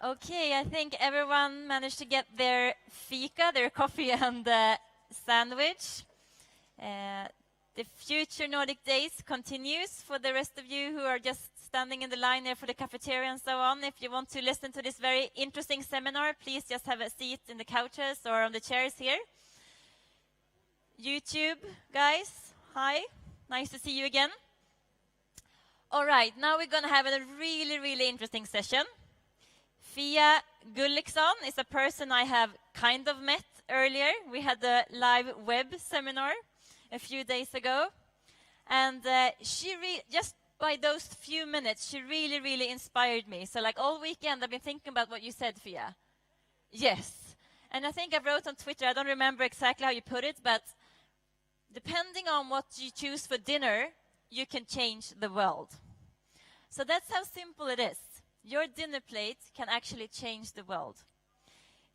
Okay, I think everyone managed to get their fika, their coffee and sandwich. The Future Nordic Days continues for the rest of you who are just standing in the line there for the cafeteria and so on. If you want to listen to this very interesting seminar, please just have a seat in the couches or on the chairs here. YouTube guys, hi, nice to see you again. All right, now we're going to have a really interesting session. Fia Gulliksson is a person I have kind of met earlier. We had a live web seminar a few days ago. And just by those few minutes, she really inspired me. So like all weekend, I've been thinking about what you said, Fia. Yes. And I think I wrote on Twitter, I don't remember exactly how you put it, but depending on what you choose for dinner, you can change the world. So that's how simple it is. Your dinner plate can actually change the world.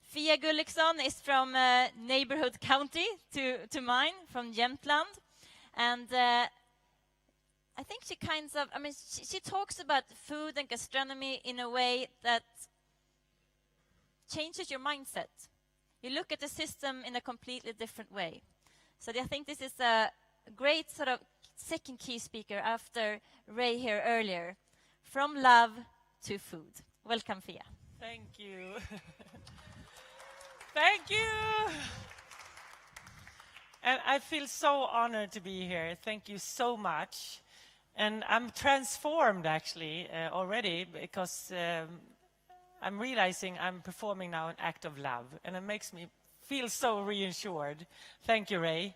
Fia Gulliksson is from a neighborhood county to mine, from Jämtland. And I think she talks about food and gastronomy in a way that changes your mindset. You look at the system in a completely different way. So I think this is a great sort of second key speaker after Ray here earlier. From love to food. Welcome, Fia. Thank you. Thank you. And I feel so honored to be here. Thank you so much. And I'm transformed, actually, already, because I'm realizing I'm performing now an act of love. And it makes me feel so reassured. Thank you, Ray.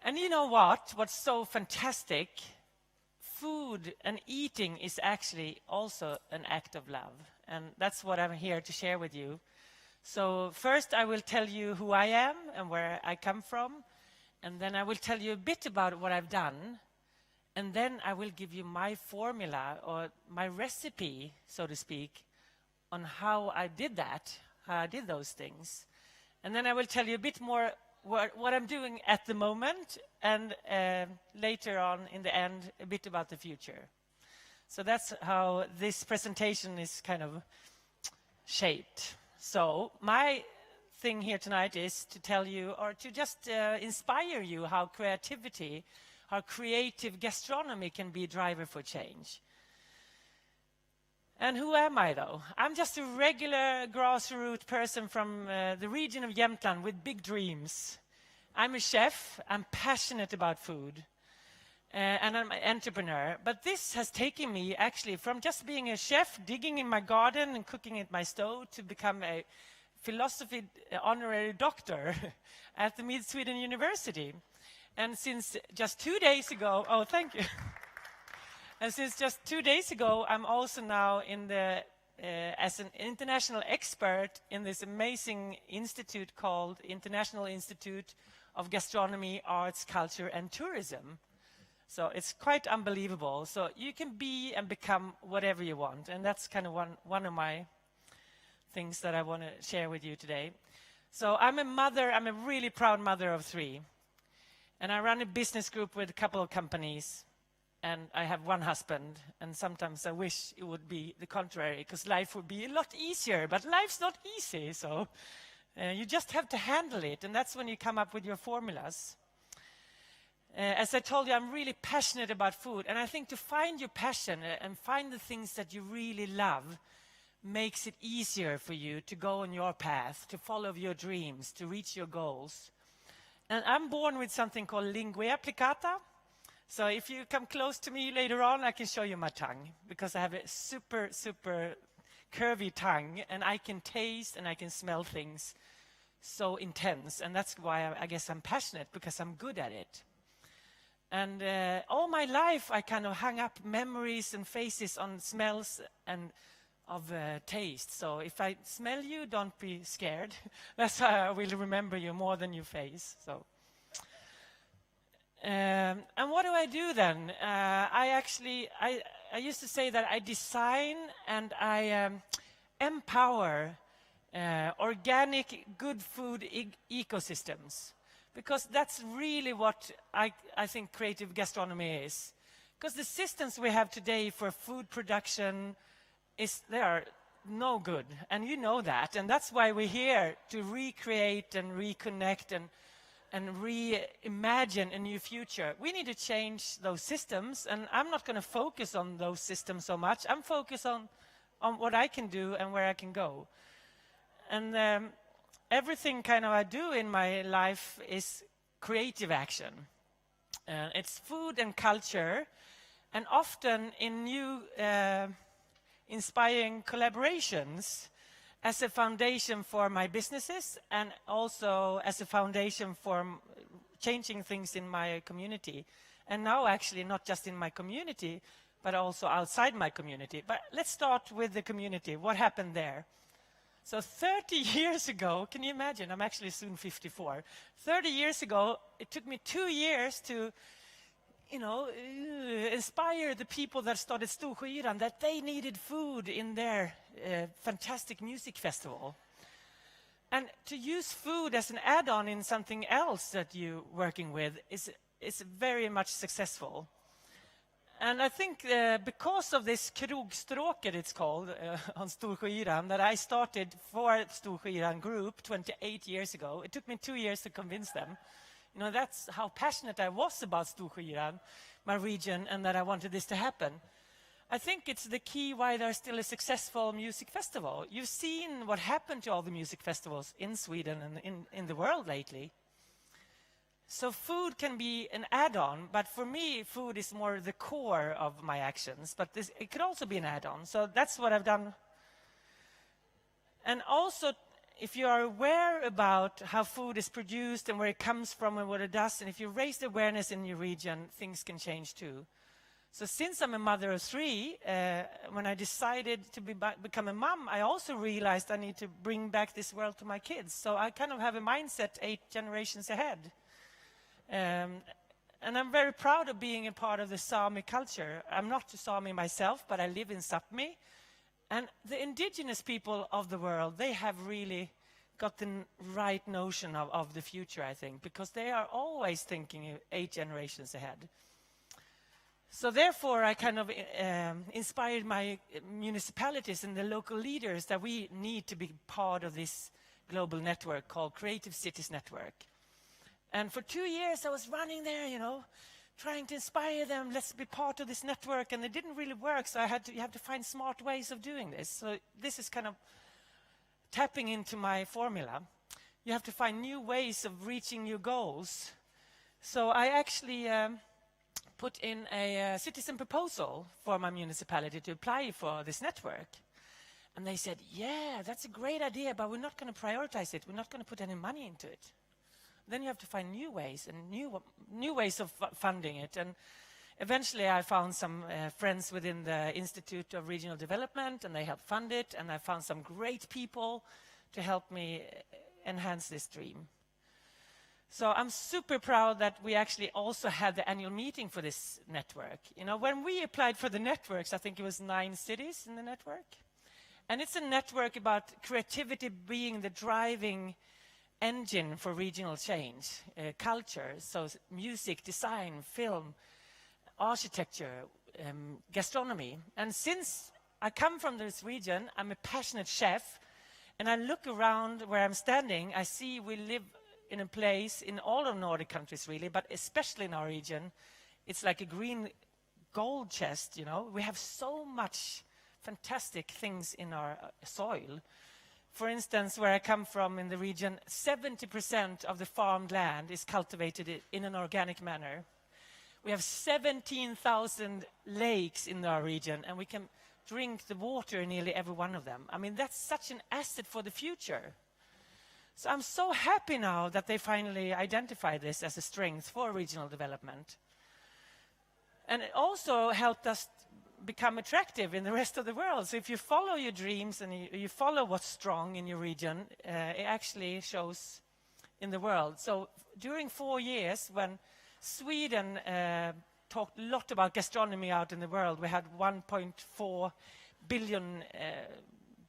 And you know what? What's so fantastic? Food and eating is actually also an act of love. And that's what I'm here to share with you. So first I will tell you who I am and where I come from. And then I will tell you a bit about what I've done. And then I will give you my formula or my recipe, so to speak, on how I did that, how I did those things. And then I will tell you a bit more what I'm doing at the moment, and later on in the end, a bit about the future. So that's how this presentation is kind of shaped. So my thing here tonight is to tell you, or to just inspire you how creativity, how creative gastronomy can be a driver for change. And who am I, though? I'm just a regular grassroots person from the region of Jämtland with big dreams. I'm a chef. I'm passionate about food. And I'm an entrepreneur. But this has taken me, actually, from just being a chef, digging in my garden and cooking at my stove, to become a philosophy honorary doctor at the Mid-Sweden University. And since just 2 days ago... Oh, thank you. And since just 2 days ago, I'm also now in the as an international expert in this amazing institute called International Institute of Gastronomy, Arts, Culture and Tourism. So it's quite unbelievable. So you can be and become whatever you want. And that's kind of one of my things that I want to share with you today. So I'm a mother. I'm a really proud mother of 3. And I run a business group with a couple of companies. And I have one husband, and sometimes I wish it would be the contrary, because life would be a lot easier, but life's not easy, so you just have to handle it, and that's when you come up with your formulas. As I told you, I'm really passionate about food, and I think to find your passion and find the things that you really love makes it easier for you to go on your path, to follow your dreams, to reach your goals. And I'm born with something called lingua applicata. So if you come close to me later on, I can show you my tongue, because I have a super curvy tongue, and I can taste and I can smell things so intense. And that's why I guess I'm passionate, because I'm good at it. And all my life, I kind of hung up memories and faces on smells and of taste. So if I smell you, don't be scared. That's how I will remember you more than your face. So. And what do I do then? I used to say that I design and I empower organic, good food ecosystems. Because that's really what I think creative gastronomy is. Because the systems we have today for food production, they are no good, and you know that, and that's why we're here to recreate and reconnect and reimagine a new future. We need to change those systems, and I'm not going to focus on those systems so much. I'm focused on what I can do and where I can go. And everything kind of I do in my life is creative action. It's food and culture, and often in new inspiring collaborations as a foundation for my businesses, and also as a foundation for changing things in my community. And now actually not just in my community, but also outside my community. But let's start with the community. What happened there? So 30 years ago, can you imagine? I'm actually soon 54. 30 years ago, it took me 2 years to inspire the people that started Storsjöyran that they needed food in their fantastic music festival. And to use food as an add-on in something else that you're working with is very much successful. And I think because of this krogstråket, it's called, on Storsjöyran, that I started for Storsjöyran group 28 years ago. It took me 2 years to convince them. That's how passionate I was about Storsjöyran, my region, and that I wanted this to happen. I think it's the key why there's still a successful music festival. You've seen what happened to all the music festivals in Sweden and in the world lately. So food can be an add-on, but for me, food is more the core of my actions. But it could also be an add-on. So that's what I've done. And also, if you are aware about how food is produced and where it comes from and what it does, and if you raise the awareness in your region, things can change too. So since I'm a mother of 3, when I decided to become a mom, I also realized I need to bring back this world to my kids. So I kind of have a mindset 8 generations ahead. And I'm very proud of being a part of the Sami culture. I'm not a Sami myself, but I live in Sápmi. And the indigenous people of the world, they have really got the right notion of the future, I think, because they are always thinking 8 generations ahead. So therefore, I kind of inspired my municipalities and the local leaders that we need to be part of this global network called Creative Cities Network. And for 2 years, I was running there, trying to inspire them, let's be part of this network, and it didn't really work, so you have to find smart ways of doing this. So this is kind of tapping into my formula. You have to find new ways of reaching your goals. So I actually put in a citizen proposal for my municipality to apply for this network. And they said, yeah, that's a great idea, but we're not going to prioritize it. We're not going to put any money into it. Then you have to find new ways and new ways of funding it. And eventually I found some friends within the Institute of Regional Development, and they helped fund it. And I found some great people to help me enhance this dream. So I'm super proud that we actually also had the annual meeting for this network. When we applied for the networks, I think it was 9 cities in the network. And it's a network about creativity being the driving engine for regional change, culture, so music, design, film, architecture, gastronomy. And since I come from this region, I'm a passionate chef, and I look around where I'm standing, I see we live in a place in all of Nordic countries really, but especially in our region, it's like a green gold chest, We have so much fantastic things in our soil. For instance, where I come from in the region, 70% of the farmed land is cultivated in an organic manner. We have 17,000 lakes in our region, and we can drink the water in nearly every one of them. I mean, that's such an asset for the future. So I'm so happy now that they finally identified this as a strength for regional development. And it also helped us become attractive in the rest of the world. So if you follow your dreams and you follow what's strong in your region, it actually shows in the world. So during 4 years, when Sweden talked a lot about gastronomy out in the world, we had $1.4 billion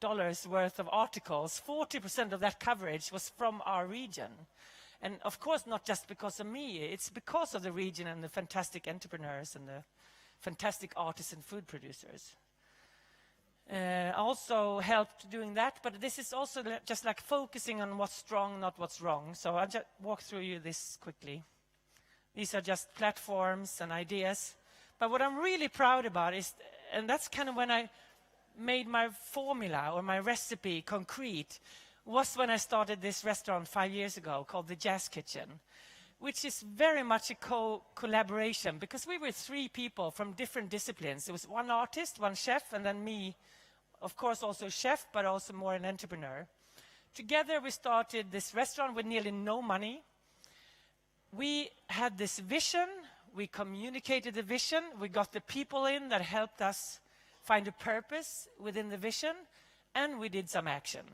worth of articles. 40% of that coverage was from our region. And of course, not just because of me, it's because of the region and the fantastic entrepreneurs and the fantastic artists and food producers. also helped doing that, but this is also just like focusing on what's strong, not what's wrong. So I'll just walk through you this quickly. These are just platforms and ideas. But what I'm really proud about is, and that's kind of when I made my formula or my recipe concrete, was when I started this restaurant 5 years ago called the Jazz Kitchen, which is very much a collaboration, because we were 3 people from different disciplines. It was 1 artist, 1 chef, and then me, of course also chef, but also more an entrepreneur. Together we started this restaurant with nearly no money. We had this vision, we communicated the vision, we got the people in that helped us find a purpose within the vision, and we did some action.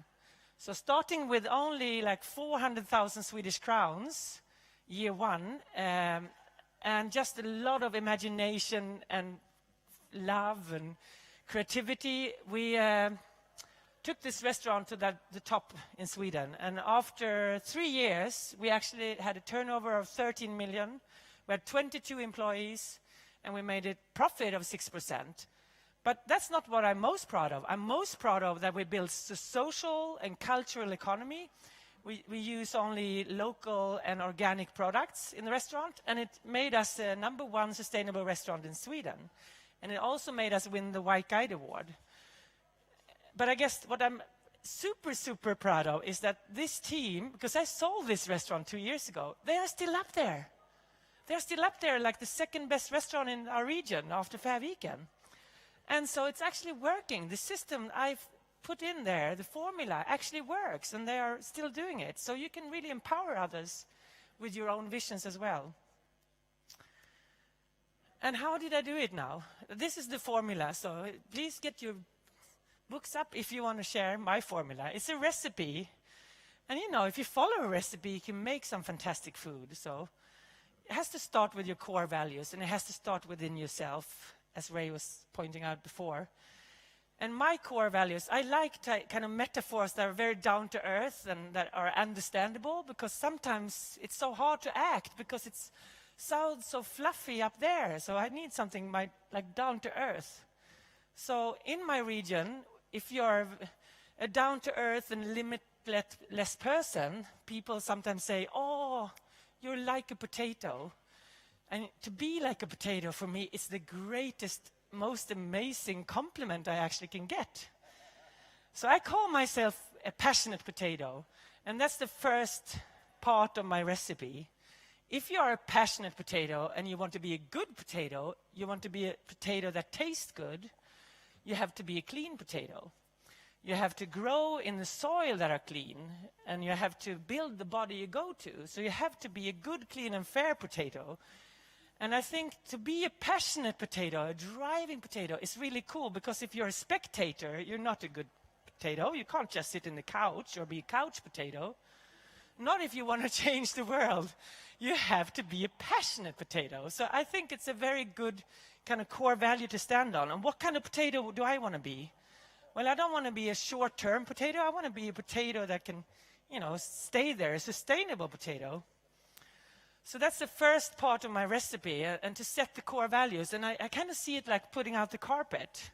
So starting with only like 400,000 Swedish crowns, year 1, and just a lot of imagination and love and creativity, we took this restaurant to the top in Sweden. And after 3 years, we actually had a turnover of 13 million. We had 22 employees, and we made a profit of 6%. But that's not what I'm most proud of. I'm most proud of that we built a social and cultural economy. We use only local and organic products in the restaurant, and it made us a #1 sustainable restaurant in Sweden. And it also made us win the White Guide Award. But I guess what I'm super, super proud of is that this team, because I sold this restaurant 2 years ago, they are still up there. They're still up there like the 2nd best restaurant in our region after Färviken. And so it's actually working. The system I've put in there, the formula, actually works, and they are still doing it. So you can really empower others with your own visions as well. And how did I do it now? This is the formula, so please get your books up if you want to share my formula. It's a recipe. And you know, if you follow a recipe, you can make some fantastic food. So it has to start with your core values, and it has to start within yourself, as Ray was pointing out before. And my core values, I like kind of metaphors that are very down to earth and that are understandable, because sometimes it's so hard to act because it sounds so fluffy up there. So I need something like down to earth. So in my region, if you're a down to earth and limitless person, people sometimes say, "Oh, you're like a potato." And to be like a potato, for me, is the greatest, most amazing compliment I actually can get. So I call myself a passionate potato. And that's the first part of my recipe. If you are a passionate potato and you want to be a good potato, you want to be a potato that tastes good, you have to be a clean potato. You have to grow in the soil that are clean, and you have to build the body you go to. So you have to be a good, clean, and fair potato. And I think to be a passionate potato, a driving potato, is really cool, because if you're a spectator, you're not a good potato. You can't just sit in the couch or be a couch potato. Not if you want to change the world. You have to be a passionate potato. So I think it's a very good kind of core value to stand on. And what kind of potato do I want to be? Well, I don't want to be a short-term potato. I want to be a potato that can, you know, stay there, a sustainable potato. So that's the first part of my recipe, and to set the core values. And I kind of see it like putting out the carpet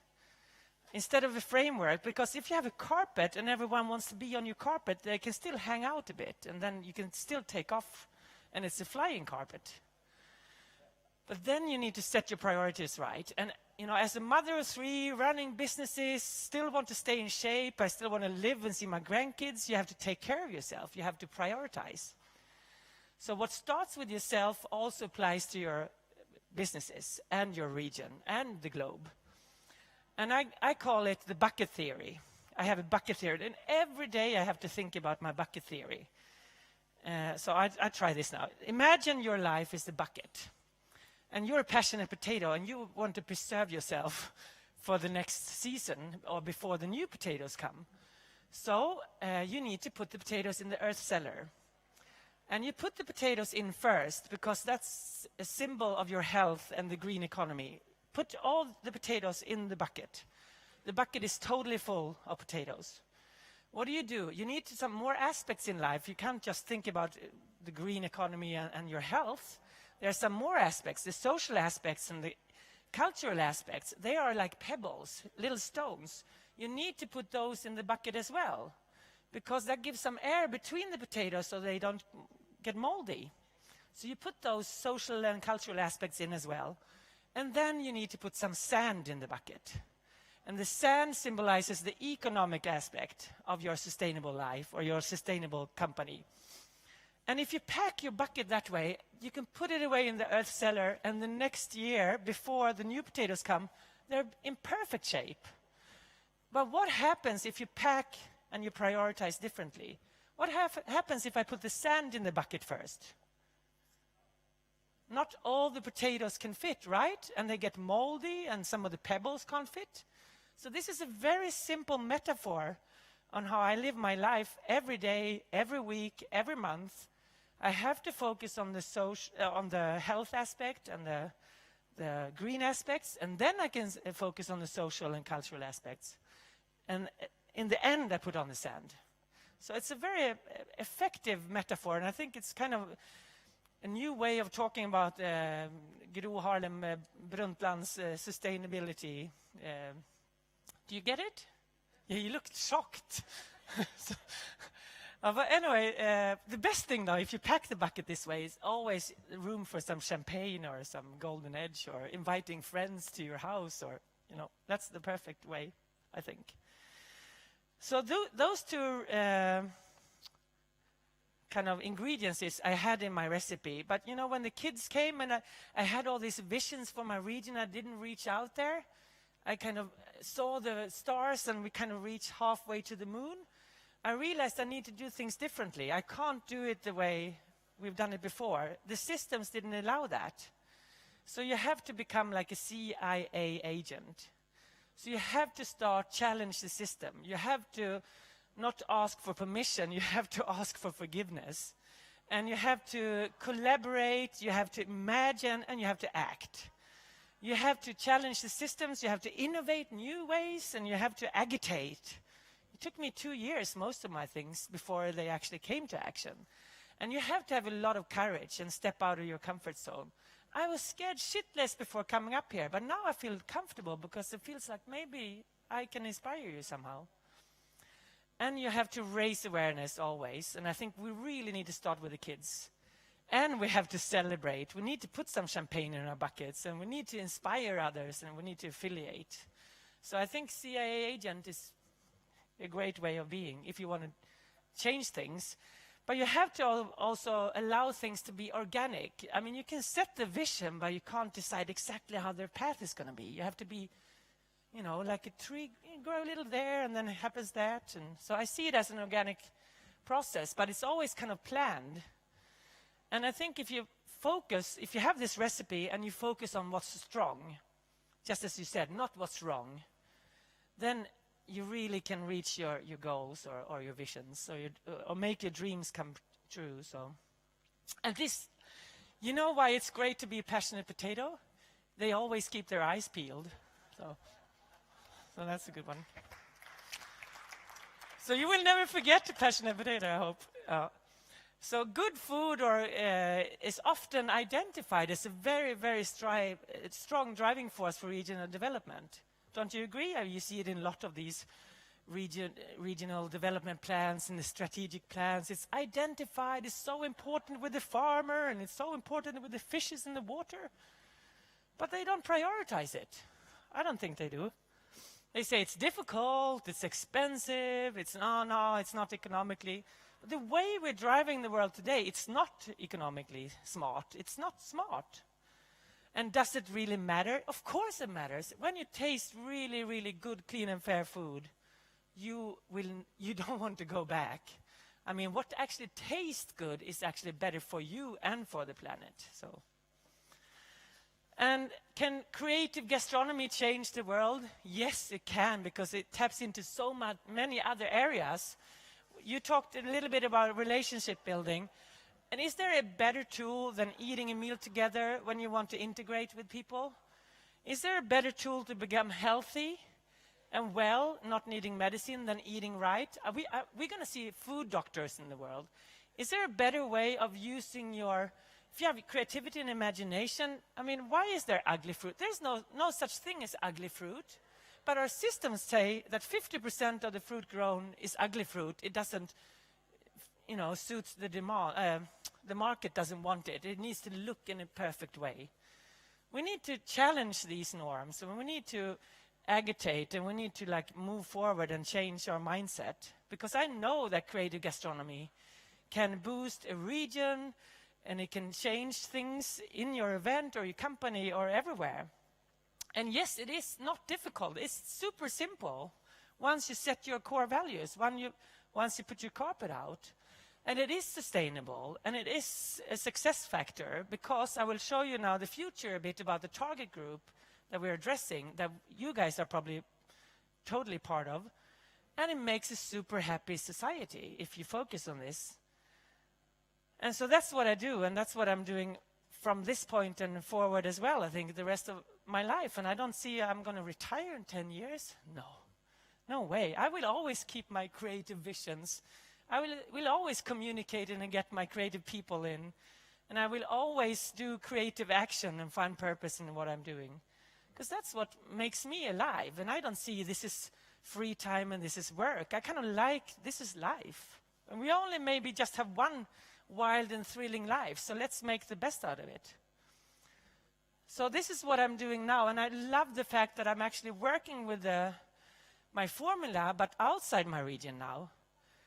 instead of a framework, because if you have a carpet and everyone wants to be on your carpet, they can still hang out a bit, and then you can still take off, and it's a flying carpet. But then you need to set your priorities right. And, you know, as a mother of 3, running businesses, still want to stay in shape, I still want to live and see my grandkids, you have to take care of yourself. You have to prioritize. So what starts with yourself also applies to your businesses and your region and the globe. And I call it the bucket theory. I have a bucket theory, and every day I have to think about my bucket theory. So I try this now. Imagine your life is the bucket, and you're a passionate potato, and you want to preserve yourself for the next season or before the new potatoes come. So you need to put the potatoes in the earth cellar. And you put the potatoes in first, because that's a symbol of your health and the green economy. Put all the potatoes in the bucket. The bucket is totally full of potatoes. What do? You need some more aspects in life. You can't just think about the green economy and your health. There are some more aspects, the social aspects and the cultural aspects. They are like pebbles, little stones. you need to put those in the bucket as well, because that gives some air between the potatoes so they don't get moldy. So you put those social and cultural aspects in as well. And then you need to put some sand in the bucket. And the sand symbolizes the economic aspect of your sustainable life or your sustainable company. And if you pack your bucket that way, you can put it away in the earth cellar, and the next year, before the new potatoes come, they're in perfect shape. But what happens if you pack and you prioritize differently? What happens if I put the sand in the bucket first? Not all the potatoes can fit, right? And they get moldy, and some of the pebbles can't fit. So this is a very simple metaphor on how I live my life every day, every week, every month. I have to focus on the health aspect and the green aspects, and then I can focus on the social and cultural aspects. And in the end, I put on the sand. So it's a very effective metaphor, and I think it's kind of a new way of talking about Gro Harlem Brundtland's sustainability. Do you get it? Yeah, you looked shocked. But anyway, the best thing, though, if you pack the bucket this way, is always room for some champagne or some golden edge or inviting friends to your house, or, that's the perfect way, I think. So those two kind of ingredients I had in my recipe. But, when the kids came and I had all these visions for my region, I didn't reach out there. I kind of saw the stars, and we kind of reached halfway to the moon. I realized I need to do things differently. I can't do it the way we've done it before. The systems didn't allow that. So you have to become like a CIA agent. So you have to challenge the system. You have to not ask for permission, you have to ask for forgiveness. And you have to collaborate, you have to imagine, and you have to act. You have to challenge the systems, you have to innovate new ways, and you have to agitate. It took me 2 years, most of my things, before they actually came to action. And you have to have a lot of courage and step out of your comfort zone. I was scared shitless before coming up here, but now I feel comfortable because it feels like maybe I can inspire you somehow. And you have to raise awareness always, and I think we really need to start with the kids. And we have to celebrate. We need to put some champagne in our buckets, and we need to inspire others, and we need to affiliate. So I think CIA agent is a great way of being if you want to change things. But you have to also allow things to be organic. I mean, you can set the vision, but you can't decide exactly how their path is going to be. You have to be, like a tree, you grow a little there, and then it happens that. And so I see it as an organic process, but it's always kind of planned. And I think if you have this recipe and you focus on what's strong, just as you said, not what's wrong, then you really can reach your goals or your visions, or make your dreams come true. So, and this, why it's great to be a passionate potato? They always keep their eyes peeled. So that's a good one. So you will never forget the passionate potato, I hope. So good food is often identified as a very, very strong driving force for regional development. Don't you agree? You see it in a lot of these regional development plans and the strategic plans. It's identified, it's so important with the farmer, and it's so important with the fishes in the water. But they don't prioritize it. I don't think they do. They say it's difficult, it's expensive, it's not economically. But the way we're driving the world today, it's not economically smart. It's not smart. And does it really matter? Of course it matters. When you taste really, really good, clean and fair food, you don't want to go back. I mean, what actually tastes good is actually better for you and for the planet. And can creative gastronomy change the world? Yes, it can, because it taps into so many other areas. You talked a little bit about relationship building. And is there a better tool than eating a meal together when you want to integrate with people? Is there a better tool to become healthy and well, not needing medicine, than eating right? We're going to see food doctors in the world. Is there a better way of using if you have creativity and imagination? I mean, why is there ugly fruit? There's no such thing as ugly fruit. but our systems say that 50% of the fruit grown is ugly fruit. It doesn't, suit the demand. The market doesn't want it. It needs to look in a perfect way. We need to challenge these norms, and we need to agitate, and we need to move forward and change our mindset. Because I know that creative gastronomy can boost a region, and it can change things in your event or your company or everywhere. And yes, it is not difficult. It's super simple once you set your core values, once you put your carpet out. And it is sustainable, and it is a success factor, because I will show you now the future a bit about the target group that we're addressing, that you guys are probably totally part of. And it makes a super happy society if you focus on this. And so that's what I do, and that's what I'm doing from this point and forward as well, I think, the rest of my life. And I don't see I'm going to retire in 10 years. No way. I will always keep my creative visions. I will always communicate and get my creative people in. And I will always do creative action and find purpose in what I'm doing. Because that's what makes me alive. And I don't see this is free time and this is work. I kind of like this is life. And we only maybe just have one wild and thrilling life. So let's make the best out of it. So this is what I'm doing now. And I love the fact that I'm actually working with my formula, but outside my region now.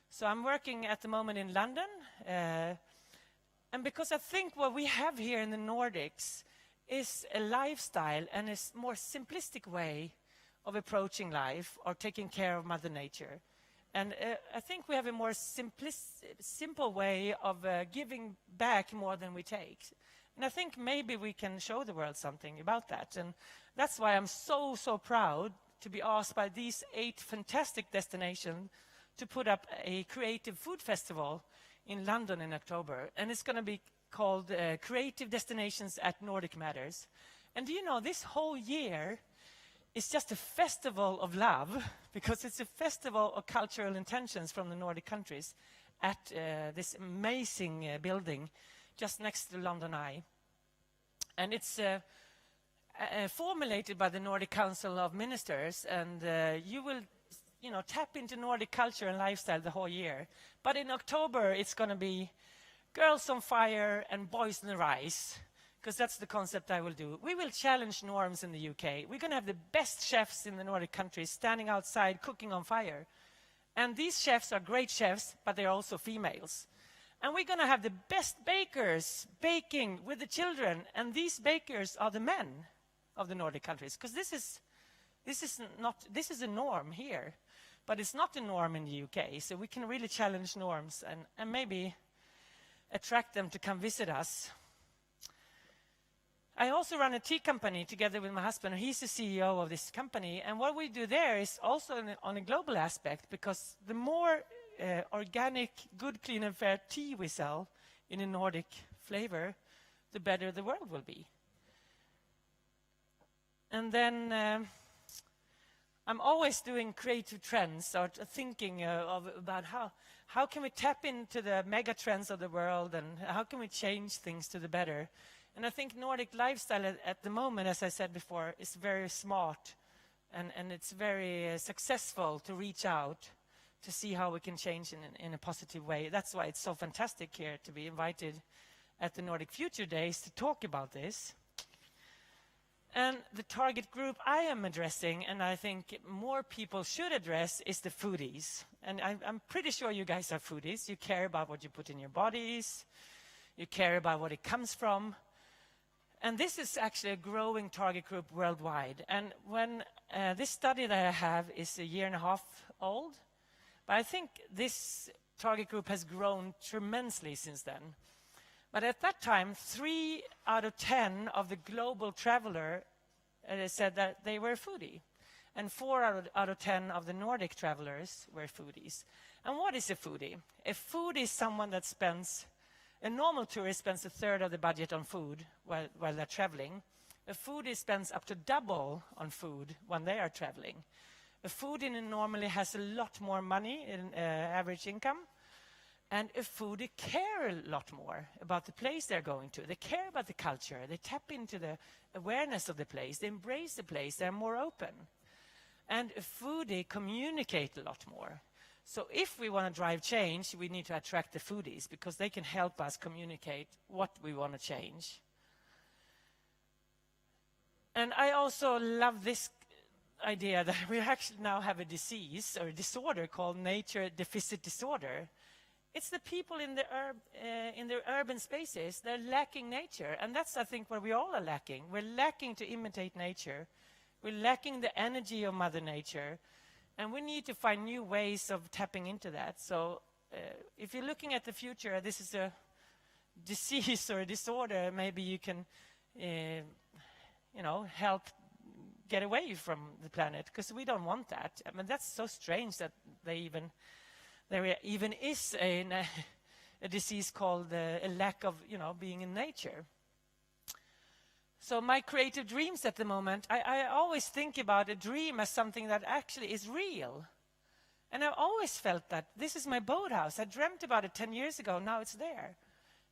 So I'm working at the moment in London. And because I think what we have here in the Nordics is a lifestyle and a more simplistic way of approaching life or taking care of Mother Nature. And I think we have a more simple way of giving back more than we take. And I think maybe we can show the world something about that. And that's why I'm so proud to be asked by these 8 fantastic destinations to put up a creative food festival in London in October. And it's going to be called Creative Destinations at Nordic Matters. And do you know, this whole year is just a festival of love, because it's a festival of cultural intentions from the Nordic countries at this amazing building just next to London Eye. And it's formulated by the Nordic Council of Ministers, and you will tap into Nordic culture and lifestyle the whole year. But in October, it's going to be girls on fire and boys on the rise, because that's the concept I will do. We will challenge norms in the UK. We're going to have the best chefs in the Nordic countries standing outside cooking on fire. And these chefs are great chefs, but they're also females. And we're going to have the best bakers baking with the children. And these bakers are the men of the Nordic countries, because this is a norm here. But it's not the norm in the UK, so we can really challenge norms and maybe attract them to come visit us. I also run a tea company together with my husband. He's the CEO of this company. And what we do there is also on a global aspect, because the more organic, good, clean and fair tea we sell in a Nordic flavor, the better the world will be. And then I'm always doing creative trends, or thinking about how can we tap into the mega trends of the world, and how can we change things to the better. And I think Nordic lifestyle at the moment, as I said before, is very smart, and it's very successful to reach out to see how we can change in a positive way. That's why it's so fantastic here to be invited at the Nordic Future Days to talk about this. And the target group I am addressing, and I think more people should address, is the foodies. And I'm pretty sure you guys are foodies. You care about what you put in your bodies. You care about what it comes from. And this is actually a growing target group worldwide. And when this study that I have is 1.5 years old, but I think this target group has grown tremendously since then. But at that time, 3 out of 10 of the global traveler said that they were foodie. And 4 out of 10 of the Nordic travelers were foodies. And what is a foodie? A foodie is someone that spends, a normal tourist spends 1/3 of the budget on food while they're traveling. A foodie spends up to double on food when they are traveling. A foodie normally has a lot more money in average income. And a foodie care a lot more about the place they're going to. They care about the culture. They tap into the awareness of the place. They embrace the place. They're more open. And a foodie communicate a lot more. So if we want to drive change, we need to attract the foodies because they can help us communicate what we want to change. And I also love this idea that we actually now have a disease or a disorder called nature deficit disorder. It's the people in the urban spaces, they're lacking nature. And that's, I think, what we all are lacking. We're lacking to imitate nature. We're lacking the energy of Mother Nature. And we need to find new ways of tapping into that. So if you're looking at the future, this is a disease or a disorder, maybe you can help get away from the planet, because we don't want that. I mean, that's so strange that there even is a disease called a lack of, being in nature. So my creative dreams at the moment, I always think about a dream as something that actually is real. And I've always felt that this is my boathouse. I dreamt about it 10 years ago, now it's there.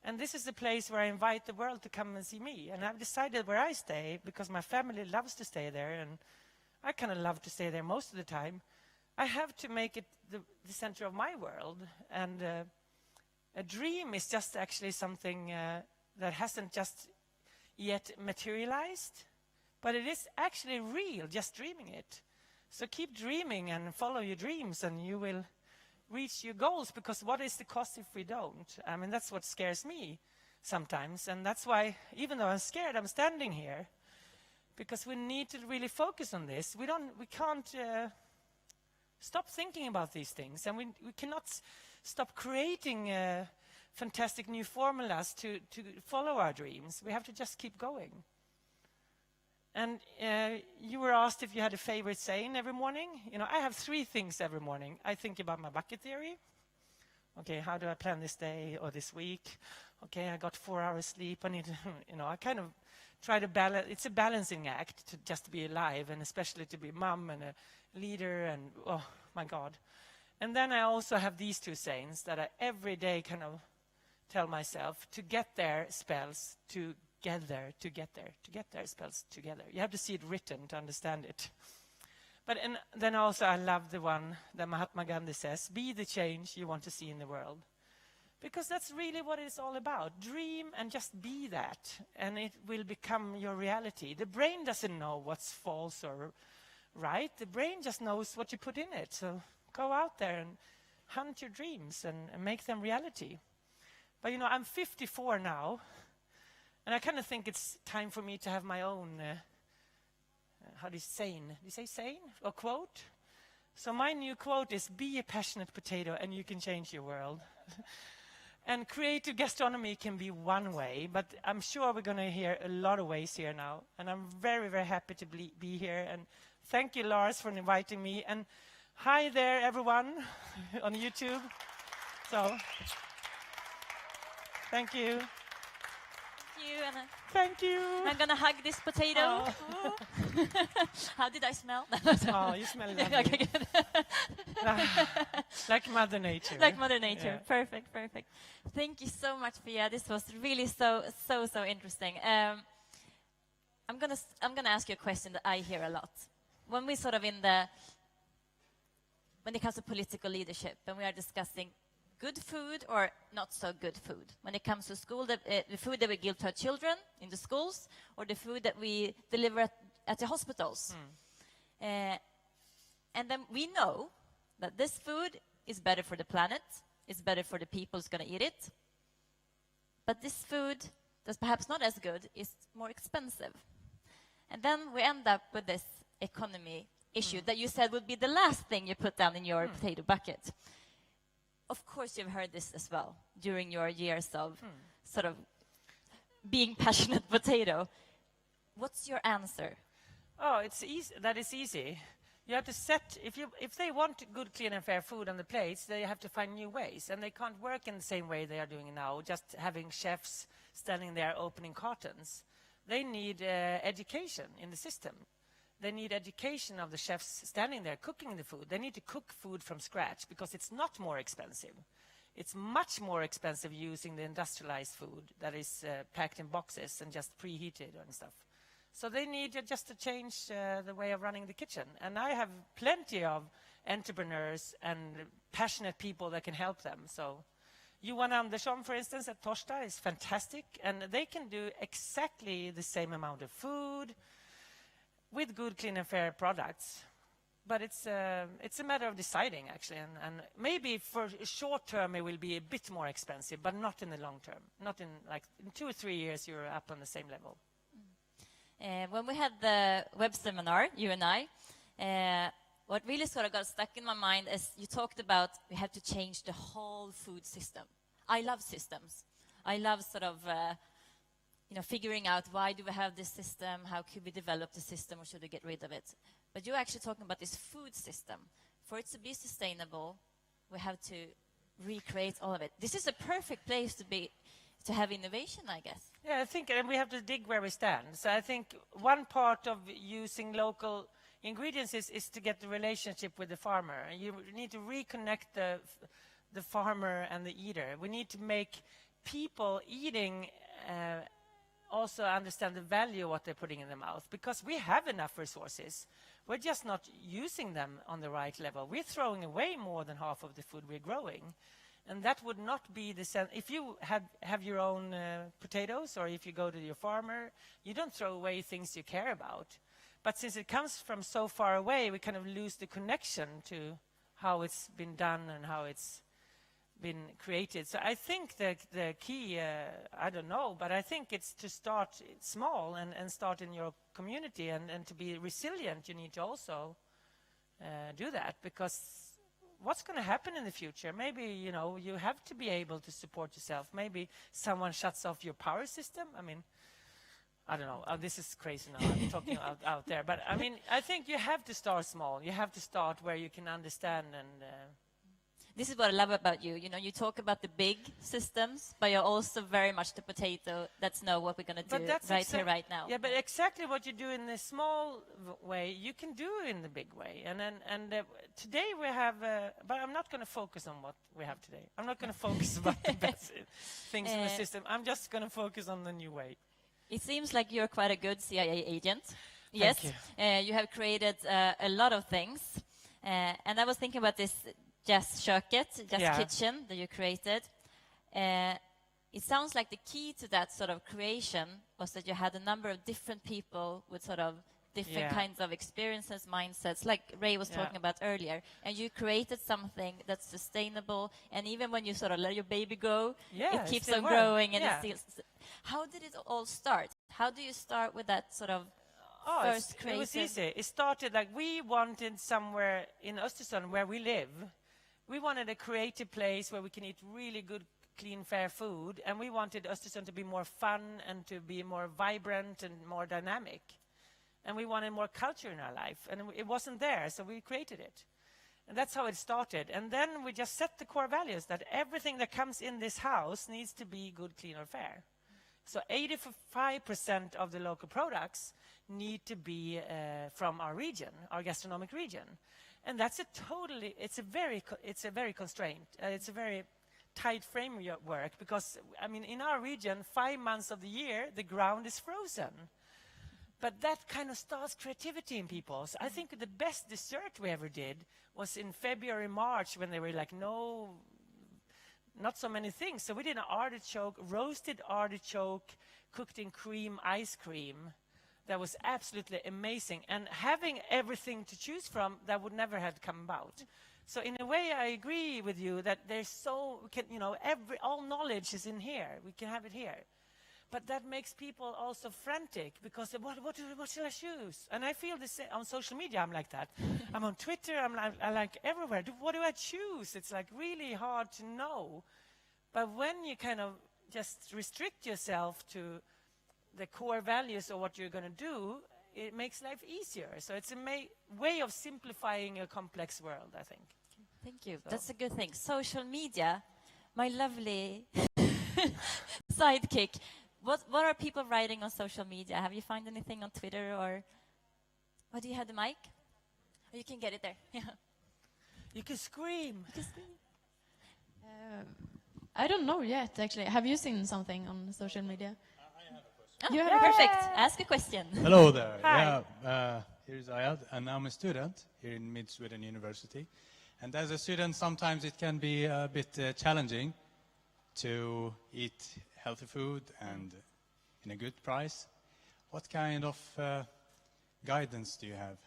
And this is the place where I invite the world to come and see me. And I've decided where I stay, because my family loves to stay there, and I kind of love to stay there most of the time. I have to make it the center of my world. And a dream is just actually something that hasn't just yet materialized, but it is actually real, just dreaming it. So keep dreaming and follow your dreams, and you will reach your goals, because what is the cost if we don't? I mean, that's what scares me sometimes, and that's why, even though I'm scared, I'm standing here, because we need to really focus on this. We can't stop thinking about these things, and we cannot stop creating fantastic new formulas to follow our dreams. We have to just keep going. And you were asked if you had a favorite saying every morning. I have 3 things every morning. I think about my bucket theory. Okay, how do I plan this day or this week? Okay, I got 4 hours sleep. I need to, I kind of try to balance. It's a balancing act to just be alive, and especially to be a mom and a leader, and oh my God. And then I also have these 2 sayings that I every day kind of tell myself: to get there spells together, to get there spells together. You have to see it written to understand it. But then also I love the one that Mahatma Gandhi says: be the change you want to see in the world. Because that's really what it's all about. Dream and just be that, and it will become your reality. The brain doesn't know what's false or right. The brain just knows what you put in it. So go out there and hunt your dreams and make them reality. But I'm 54 now, and I kind of think it's time for me to have my own, how do you say, saying or quote? So my new quote is: be a passionate potato and you can change your world. And creative gastronomy can be one way, but I'm sure we're going to hear a lot of ways here now. And I'm very, very happy to be here. And thank you, Lars, for inviting me. And hi there, everyone on YouTube. So, thank you. Thank you, Anna. Thank you. I'm going to hug this potato. Oh. How did I smell? Oh, you smell lovely. Okay, good. Like Mother Nature. Like Mother Nature. Yeah. Perfect. Thank you so much, Fia. This was really so interesting. I'm gonna ask you a question that I hear a lot. When we sort of when it comes to political leadership, and we are discussing good food or not so good food. When it comes to school, the food that we give to our children in the schools, or the food that we deliver at the hospitals. And then we know that this food is better for the planet, it's better for the people who's going to eat it. But this food that's perhaps not as good is more expensive. And then we end up with this economy issue that you said would be the last thing you put down in your potato bucket. Of course, you've heard this as well during your years of sort of being passionate potato. What's your answer? Oh, it's easy. That is easy. You have to set, if they want good, clean and fair food on the plates, they have to find new ways. And they can't work in the same way they are doing now, just having chefs standing there opening cartons. They need education in the system. They need education of the chefs standing there cooking the food. They need to cook food from scratch, because it's not more expensive. It's much more expensive using the industrialized food that is packed in boxes and just preheated and stuff. So they need just to change the way of running the kitchen. And I have plenty of entrepreneurs and passionate people that can help them. So Johan Andersson, for instance, at Torsta is fantastic. And they can do exactly the same amount of food with good, clean and fair products. But it's a matter of deciding, actually. And maybe for short term it will be a bit more expensive, but not in the long term. Not in, like, in 2 or 3 years you're up on the same level. When we had the web seminar, you and I, what really sort of got stuck in my mind is you talked about we have to change the whole food system. I love systems. I love sort of, figuring out why do we have this system, how could we develop the system, or should we get rid of it? But you're actually talking about this food system. For it to be sustainable, we have to recreate all of it. This is a perfect place to have innovation, I guess. Yeah, I think, and we have to dig where we stand. So I think one part of using local ingredients is to get the relationship with the farmer. You need to reconnect the farmer and the eater. We need to make people eating also understand the value of what they're putting in their mouth, because we have enough resources. We're just not using them on the right level. We're throwing away more than half of the food we're growing. And that would not be the sense. If you have your own potatoes, or if you go to your farmer, you don't throw away things you care about. But since it comes from so far away, we kind of lose the connection to how it's been done and how it's been created. So I think the key, I don't know, but I think it's to start small and start in your community. And to be resilient, you need to also do that, because what's going to happen in the future? Maybe, you have to be able to support yourself. Maybe someone shuts off your power system. I mean, I don't know. This is crazy now. I'm talking out there. But, I mean, I think you have to start small. You have to start where you can understand. And this is what I love about you. You talk about the big systems, but you're also very much the potato that's know what we're going to do right here, right now. Yeah, but exactly what you do in the small way, you can do in the big way. And today we have, but I'm not going to focus on what we have today. I'm not going to focus about the best things in the system. I'm just going to focus on the new way. It seems like you're quite a good CIA agent. Yes, you have created a lot of things. And I was thinking about this Jazz-köket, kitchen that you created. It sounds like the key to that sort of creation was that you had a number of different people with sort of different kinds of experiences, mindsets, like Ray was talking about earlier. And you created something that's sustainable. And even when you sort of let your baby go, it keeps on growing. And how did it all start? How do you start with that sort of first creative? It was easy. It started like we wanted somewhere in Östersund where we live. We wanted a creative place where we can eat really good, clean, fair food. And we wanted Östersund to be more fun and to be more vibrant and more dynamic. And we wanted more culture in our life. And it wasn't there, so we created it. And that's how it started. And then we just set the core values that everything that comes in this house needs to be good, clean, or fair. So 85% of the local products need to be from our region, our gastronomic region. And that's it's a very constrained, it's a very tight framework, because, I mean, in our region, 5 months of the year, the ground is frozen. But that kind of starts creativity in people. So I think the best dessert we ever did was in February, March, when they were like, not so many things. So we did an roasted artichoke, cooked in cream, ice cream. That was absolutely amazing. And having everything to choose from, that would never have come about. So in a way, I agree with you that there's all knowledge is in here. We can have it here. But that makes people also frantic, because what shall I choose? And I feel this on social media. I'm like that. I'm on Twitter. I'm like everywhere. What do I choose? It's like really hard to know. But when you kind of just restrict yourself to the core values of what you're going to do, it makes life easier. So it's a way of simplifying a complex world, I think. Thank you. So. That's a good thing. Social media, my lovely sidekick. What are people writing on social media? Have you found anything on Twitter or... Oh, do you have the mic? Oh, you can get it there. Yeah. You can scream. You can scream. I don't know yet, actually. Have you seen something on social media? I have a question. Perfect. Ask a question. Hello there. Hi. Yeah, here's Ayad, and I'm a student here in Mid-Sweden University. And as a student, sometimes it can be a bit challenging to eat healthy food and in a good price. What kind of guidance do you have?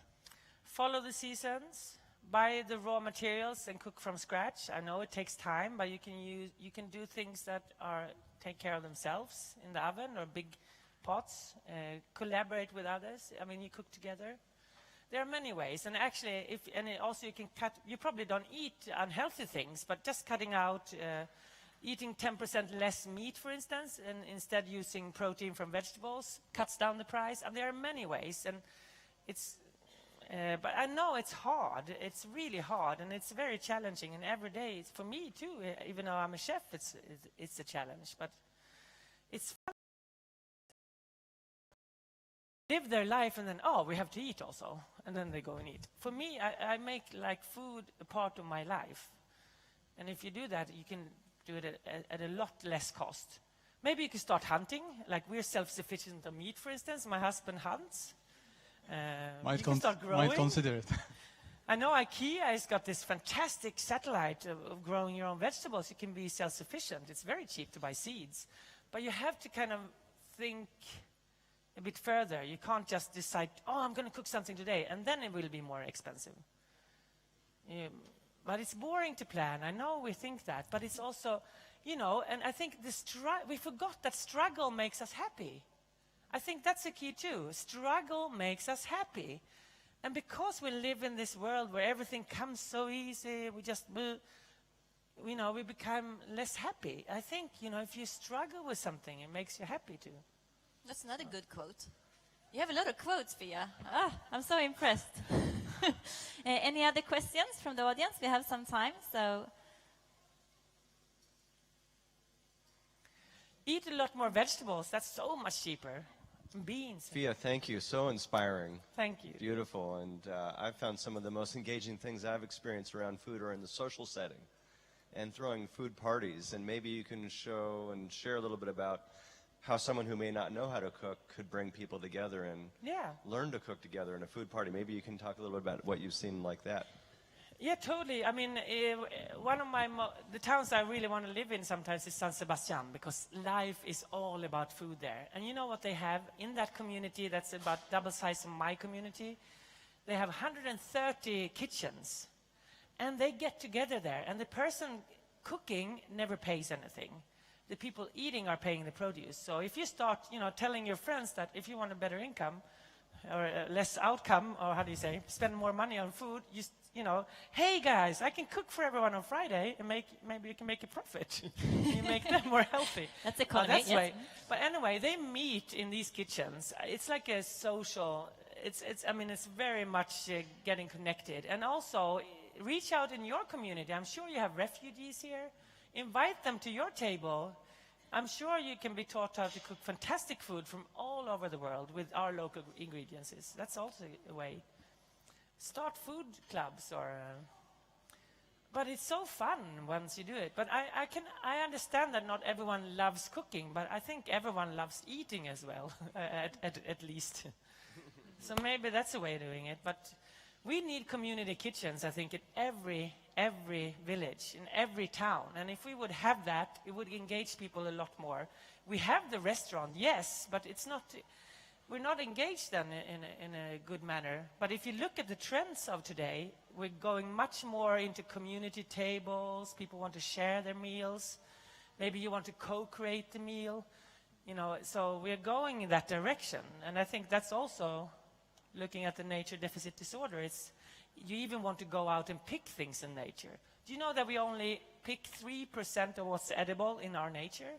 Follow the seasons, buy the raw materials and cook from scratch. I know it takes time, but you can do things that take care of themselves in the oven or big pots. Collaborate with others. I mean, you cook together. There are many ways, and actually, also you can cut. You probably don't eat unhealthy things, but just cutting out, eating 10% less meat, for instance, and instead using protein from vegetables cuts down the price. And there are many ways, and it's. But I know it's hard. It's really hard, and it's very challenging. And every day, it's for me too. Even though I'm a chef, it's a challenge. But it's fun. Live their life, and then we have to eat also, and then they go and eat. For me, I make like food a part of my life, and if you do that, you can do it at a lot less cost. Maybe you can start hunting. Like we're self-sufficient on meat, for instance. My husband hunts. You can start growing. Might consider it. I know IKEA has got this fantastic satellite of growing your own vegetables. You can be self-sufficient. It's very cheap to buy seeds. But you have to kind of think a bit further. You can't just decide, I'm going to cook something today, and then it will be more expensive. But it's boring to plan. I know we think that. But it's also, and I think we forgot that struggle makes us happy. I think that's the key too. Struggle makes us happy. And because we live in this world where everything comes so easy, we become less happy. I think, if you struggle with something, it makes you happy too. That's another good quote. You have a lot of quotes, Fia. I'm so impressed. Any other questions from the audience? We have some time, so... Eat a lot more vegetables. That's so much cheaper. Beans. Fia, thank you. So inspiring. Thank you. Beautiful. And I've found some of the most engaging things I've experienced around food are in the social setting and throwing food parties. And maybe you can show and share a little bit about how someone who may not know how to cook could bring people together and learn to cook together in a food party. Maybe you can talk a little bit about what you've seen like that. Yeah, totally. I mean, one of the towns I really want to live in sometimes is San Sebastian, because life is all about food there. And you know what they have in that community that's about double size of my community? They have 130 kitchens, and they get together there. And the person cooking never pays anything. The people eating are paying the produce. So if you start, telling your friends that if you want a better income or less outcome, or how do you say, spend more money on food, hey guys, I can cook for everyone on Friday, and maybe you can make a profit. You make them more healthy. That's economy. That's way. But anyway, they meet in these kitchens. It's like a social. It's very much getting connected, and also reach out in your community. I'm sure you have refugees here. Invite them to your table. I'm sure you can be taught how to cook fantastic food from all over the world with our local ingredients. That's also a way. Start food clubs, but it's so fun once you do it. But I understand that not everyone loves cooking, but I think everyone loves eating as well, at least. So maybe that's a way of doing it. But we need community kitchens, I think, in every village, in every town. And if we would have that, it would engage people a lot more. We have the restaurant, yes, but we're not engaged then in a good manner. But if you look at the trends of today, we're going much more into community tables. People want to share their meals. Maybe you want to co-create the meal. So we're going in that direction. And I think that's also looking at the nature deficit disorder. You even want to go out and pick things in nature. Do you know that we only pick 3% of what's edible in our nature?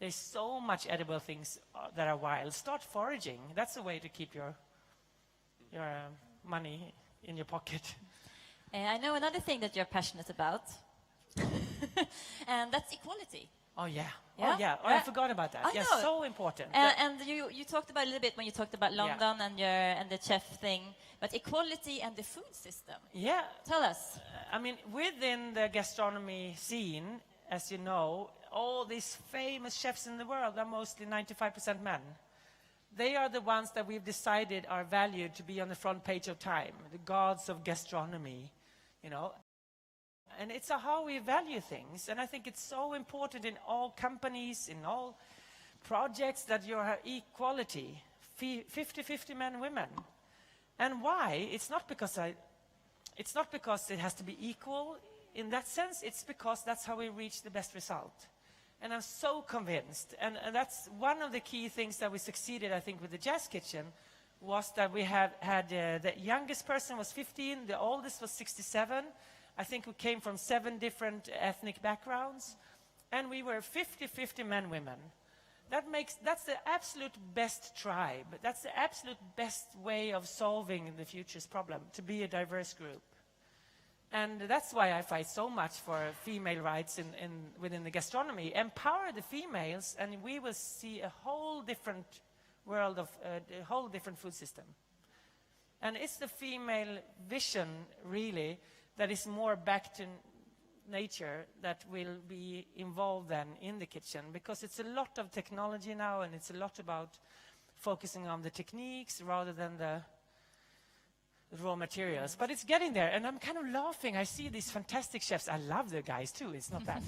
There's so much edible things that are wild. Start foraging. That's a way to keep your money in your pocket. I know another thing that you're passionate about, and that's equality. Oh, yeah. Yeah? Oh, yeah. Oh, I forgot about that. I Yeah, know. so important. And you talked about a little bit when you talked about London and the chef thing, but equality and the food system. Yeah. Tell us. Within the gastronomy scene, as you know, all these famous chefs in the world are mostly 95% men. they are the ones that we've decided are valued to be on the front page of Time, the gods of gastronomy, you know. And it's how we value things. And I think it's so important in all companies, in all projects, that you have equality, 50-50 men and women. And why? It's not because it has to be equal in that sense. It's because that's how we reach the best result. And I'm so convinced. And that's one of the key things that we succeeded, I think, with the Jazz Kitchen, was that we had the youngest person was 15, the oldest was 67. I think we came from 7 different ethnic backgrounds. And we were 50-50 men, women. That's the absolute best tribe. That's the absolute best way of solving the future's problem, to be a diverse group. And that's why I fight so much for female rights within the gastronomy. Empower the females, and we will see a whole different world of a whole different food system. And it's the female vision, really, that is more back to nature that will be involved then in the kitchen, because it's a lot of technology now, and it's a lot about focusing on the techniques rather than the raw materials. But it's getting there, and I'm kind of laughing. I see these fantastic chefs. I love the guys too. It's not bad.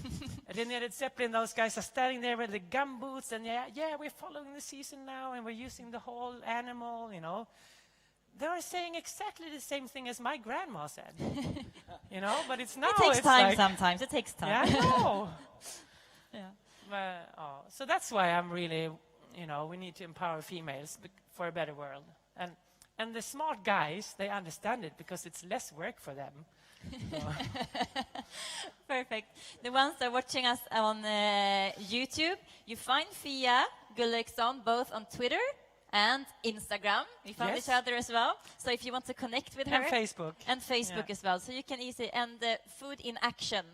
And then Led Zeppelin, those guys are standing there with the gum boots, and yeah, we're following the season now, and we're using the whole animal, you know. They're saying exactly the same thing as my grandma said, you know. But it's now. It takes time sometimes. It takes time. Yeah, I know. Yeah. So that's why I'm really, you know, we need to empower females for a better world. And the smart guys, they understand it because it's less work for them. Perfect. The ones that are watching us on YouTube, you find Fia Gulliksson both on Twitter and Instagram. We found each other as well. So if you want to connect with her. And Facebook. And Facebook as well. So you can easily, and Food in Action,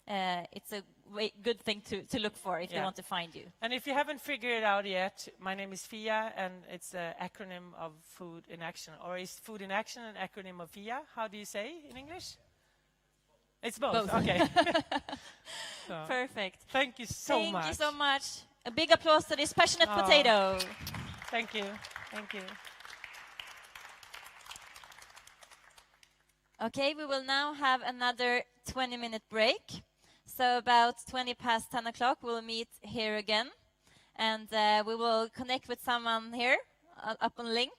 it's a good thing to look for if they want to find you. And if you haven't figured it out yet, my name is Fia, and it's an acronym of Food in Action. Or is Food in Action an acronym of Fia? How do you say in English? It's both. Okay. So, perfect. Thank you so much. Thank you so much. A big applause to this passionate potato. Thank you. Thank you. Okay, we will now have another 20-minute break. So about 20 past 10 o'clock, we'll meet here again. And we will connect with someone here up on link